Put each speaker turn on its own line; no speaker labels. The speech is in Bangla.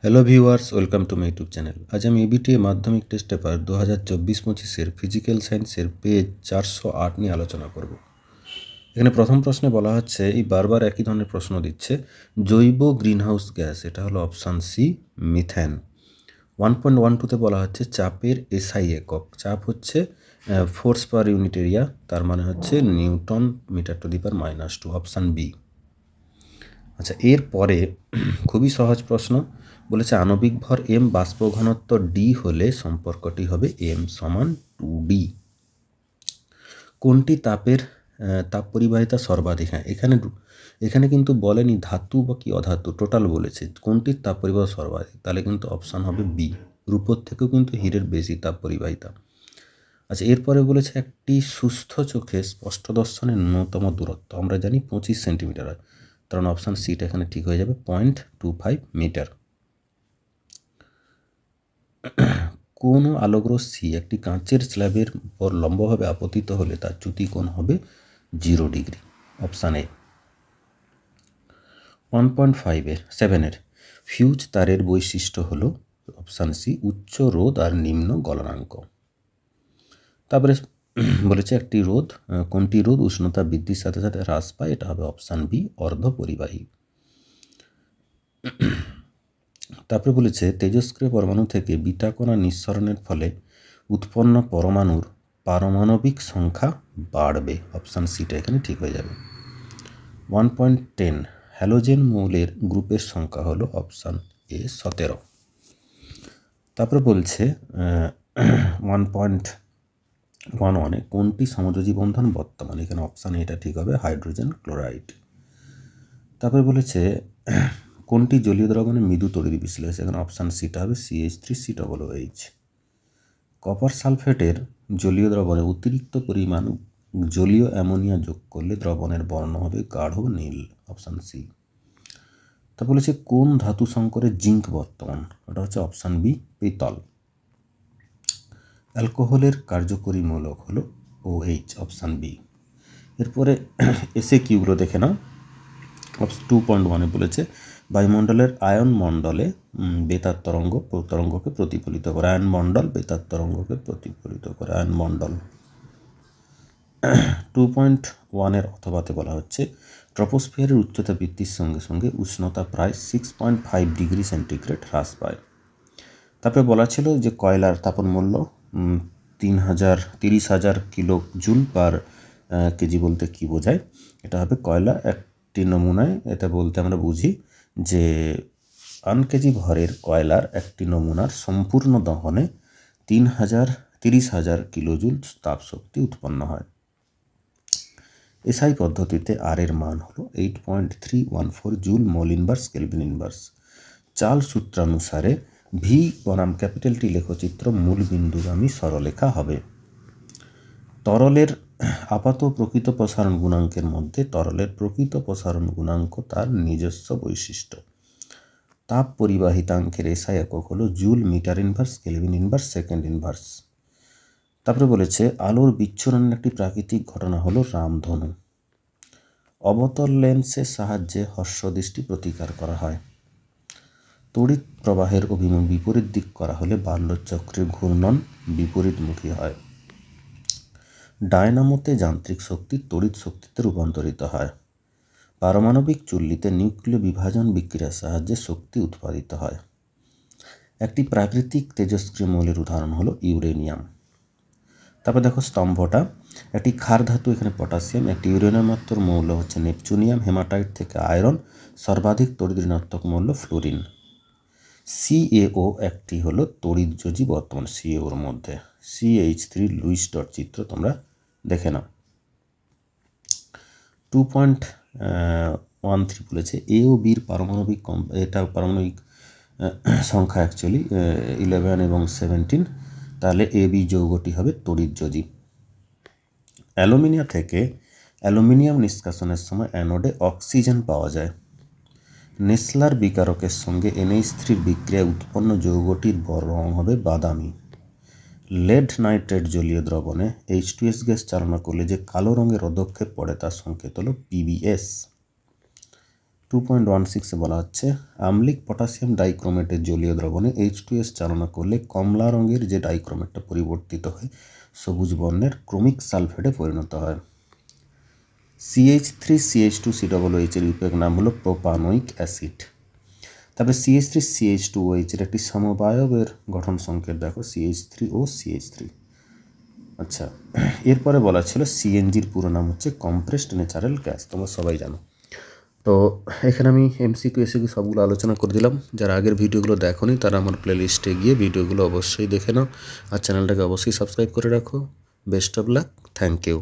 Hello viewers, welcome to my YouTube channel. আজ আমি এবিটিএ মাধ্যমিক টেস্ট পেপার 2024-25 ফিজিক্যাল সায়েন্সের পেজ 408 নিয়ে আলোচনা করব। এখানে প্রথম প্রশ্নে বলা হচ্ছে, এই বারবার একই ধরনের প্রশ্ন দিচ্ছে, জৈব গ্রিনহাউস গ্যাস, এটা হলো অপশান সি মিথেন। 1.12তে বলা হচ্ছে চাপের এসআই একক, চাপ হচ্ছে ফোর্স পার ইউনিট এরিয়া, তার মানে হচ্ছে newton metre to the power -2, option B. আচ্ছা, এরপরে খুবই সহজ প্রশ্ন বলেছে, আণবিক ভর এম বাষ্প ঘনত্ব ডি হলে সম্পর্কটি হবে এম সমান 2D। কোনটি তাপ পরিবাহিতা সর্বাধিক? হ্যাঁ, এখানে কিন্তু বলেনি ধাতু বা কি অধাতু, টোটাল বলেছে কোনটির তাপ পরিবাহিতা সর্বাধিক, তাহলে কিন্তু অপশান হবে বি। রূপোর থেকেও কিন্তু হীরের বেশি তাপ পরিবাহিতা। আচ্ছা, এরপরে বলেছে একটি সুস্থ চোখে স্পষ্ট দর্শনের ন্যূনতম দূরত্ব আমরা জানি 25 সেন্টিমিটার হয়, কারণ অপশান সিটা এখানে ঠিক হয়ে যাবে 0.25 মিটার। কোন আলোক রশ্মি একটি কাঁচের স্ল্যাবের উপর লম্বভাবে আপতিত হলে তার চ্যুতি কোণ হবে 0 ডিগ্রি, অপশান এ। 1.7 ফিউজ তারের বৈশিষ্ট্য হলো অপশান সি উচ্চ রোধ আর নিম্ন গলনাঙ্ক। তারপরে বলেছে কোনটি রোধ উষ্ণতা বৃদ্ধির সাথে সাথে হ্রাস পায়, এটা হবে অপশান বি অর্ধপরিবাহী। তারপরে বলেছে তেজস্ক্রিয় পরমাণু থেকে বিটা কণা নিঃসরণের ফলে উৎপন্ন পরমাণুর পারমাণবিক সংখ্যা বাড়বে, অপশান সিটা এখানে ঠিক হয়ে যাবে। 1.10 হ্যালোজেন মৌলের গ্রুপের সংখ্যা হলো অপশান এ 17। তারপরে বলছে 1.11 কোনটি সমযোজী বন্ধন বর্তমান, এখানে অপশান এটা ঠিক হবে হাইড্রোজেন ক্লোরাইড। তারপরে বলেছে কোনটি জলীয় দ্রবণে মৃদু তড়িৎ বিশ্লেষণ, এখানে অপশান সিটা হবে CH3COOH। কপার সালফেটের জলীয় দ্রবণে অতিরিক্ত পরিমাণ জলীয় অ্যামোনিয়া যোগ করলে দ্রবণের বর্ণ হবে গাঢ় নীল, অপশান সি। তা বলেছে কোন ধাতু সংকরে জিঙ্ক বর্তমান, ওটা হচ্ছে অপশান বি পিতল। অ্যালকোহলের কার্যকরী মূলক হলো OH, অপশান বি। এরপরে এসে কিউগুলো দেখে নাও। 2.1 বলেছে বায়ুমণ্ডলের আয়ন মণ্ডলে বেতার তরঙ্গকে প্রতিফলিত করে, আয়ন মণ্ডল বেতার তরঙ্গকে প্রতিফলিত করে, আয়ন মণ্ডল। 2.1 অথবাতে বলা হচ্ছে ট্রপোস্ফিয়ারের উচ্চতা বৃদ্ধির সঙ্গে সঙ্গে উষ্ণতা প্রায় 6.5 ডিগ্রি সেন্টিগ্রেড হ্রাস পায়। তারপরে বলা ছিল যে কয়লার তাপন মূল্য 30,000 কিলো জুল পার কেজি বলতে কি বোঝায়, এটা হবে কয়লা একটি নমুনায়, এটা বলতে আমরা বুঝি যে 1 কেজি ভরের কয়লার একটি নমুনার সম্পূর্ণ দহনে 30,000 কিলোজুল তাপশক্তি উৎপন্ন হয়। এসআই পদ্ধতিতে আর এর মান হলো 8.314 joule mole inverse kelvin inverse. Charles সূত্রানুসারে ভি বনাম ক্যাপিটাল টি লেখচিত্র মূল বিন্দুগামী সরলরেখা হবে। তরলের আপাত প্রকৃত প্রসারণ গুণাঙ্কের মধ্যে তরলের প্রকৃত প্রসারণ গুণাঙ্ক তার নিজস্ব বৈশিষ্ট্য। তাপ পরিবাহিতাঙ্কের এসআই একক হলো joule metre inverse kelvin inverse second inverse. তারপরে বলেছে আলোর বিচ্ছুরণের একটি প্রাকৃতিক ঘটনা হলো রামধনু। অবতল লেন্সের সাহায্যে হর্ষদৃষ্টি প্রতিকার করা হয়। তড়িৎ প্রবাহের অভিমুখ বিপরীত দিক করা হলে বার্লোর-চক্রের ঘূর্ণন বিপরীতমুখী হয়। ডায়নামোতে যান্ত্রিক শক্তি তড়িৎ শক্তিতে রূপান্তরিত হয়। পারমাণবিক চুল্লিতে নিউক্লিয় বিভাজন বিক্রিয়ার সাহায্যে শক্তি উৎপাদিত হয়। একটি প্রাকৃতিক তেজস্ক্রিয় মৌলের উদাহরণ হলো ইউরেনিয়াম। তারপর দেখো স্তম্ভটা, একটি ক্ষার ধাতু এখানে পটাশিয়াম, একটি ইউরেনিয়ামাত্মক মৌল হচ্ছে নেপচুনিয়াম, হেমাটাইট থেকে আয়রন, সর্বাধিক তড়িৎ ঋণাত্মক মৌল ফ্লোরিন। CaO একটি হলো তড়িৎযোজী বর্তমান CaOর মধ্যে, CH3 লুইস ডট চিত্র তোমরা দেখে নাও। 2.13 বলেছে A ও বির পারমাণবিক সংখ্যা অ্যাকচুয়ালি 11 এবং 17, তাহলে AB যৌগটি হবে তড়িৎযোজী। অ্যালুমিনিয়াম থেকে অ্যালুমিনিয়াম নিষ্কাশনের সময় অ্যানোডে অক্সিজেন পাওয়া যায়। নেসলার বিকারকের সঙ্গে NH3 বিক্রিয়ায় উৎপন্ন যৌগটির রং হবে বাদামি। লেড নাইট্রেট জলীয় দ্রবণে H2S গ্যাস চালনা করলে যে কালো রঙের পদক্ষেপ পড়ে তার সংকেত হলো PbS। 2.16 বলা হচ্ছে আম্লিক পটাশিয়াম ডাইক্রোমেটের জলীয় দ্রবণে H2S চালনা করলে কমলা রঙের যে ডাইক্রোমেটটা পরিবর্তিত হয় সবুজ বর্ণের ক্রোমিক সালফেটে পরিণত হয়। CH3CH2COOH এর বিপরীত নাম হলো প্রোপানোয়িক অ্যাসিড। তারপরে CH3CH2OH এর একটি সমবায়বের গঠন সংকেত দেখো CH3OCH3। আচ্ছা, এরপরে বলা ছিল সিএনজির পুরো নাম হচ্ছে কম্প্রেসড ন্যাচারাল গ্যাস, তোমরা সবাই জানো। তো এখানে আমি এমসিকিউ এসিকিউ সবগুলো আলোচনা করে দিলাম। যারা আগের ভিডিওগুলো দেখোনি তারা আমার প্লেলিস্টে গিয়ে ভিডিওগুলো অবশ্যই দেখে নাও, আর চ্যানেলটাকে অবশ্যই সাবস্ক্রাইব করে রাখো। Best of luck, thank you.